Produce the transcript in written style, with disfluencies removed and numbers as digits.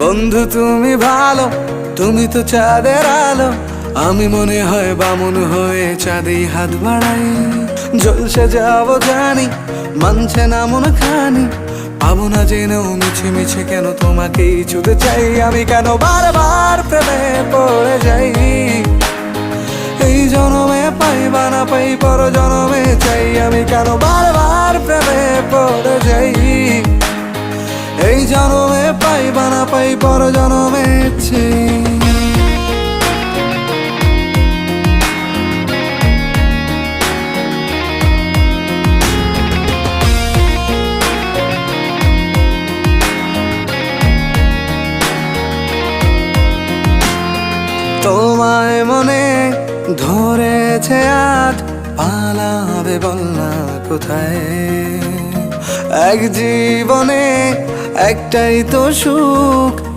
বন্ধু তুমি ভালো, তুমি তো চাঁদের আলো, আমি মনে হয় বামুন হয়ে চাঁদে হাত বাড়াই। ঝলসে যাব জানি, মানছে না মন খানি, পাবো না জেনেও মিছে মিছে কেন তোমাকেই ছুতে চাই। আমি কেন বারবার প্রেমে পড়ে যাই, এই জনমে পাই বা না পাই পর জনমে চাই। আমি কেন বারবার প্রেমে পড়ে যাই, এই জনমে পাই বা না পাই পর জনমে চাই। তোমায় মনে ধরেছে আজ, পালাবে বল না কোথায়। এক জীবনে একটাই তো সুখ,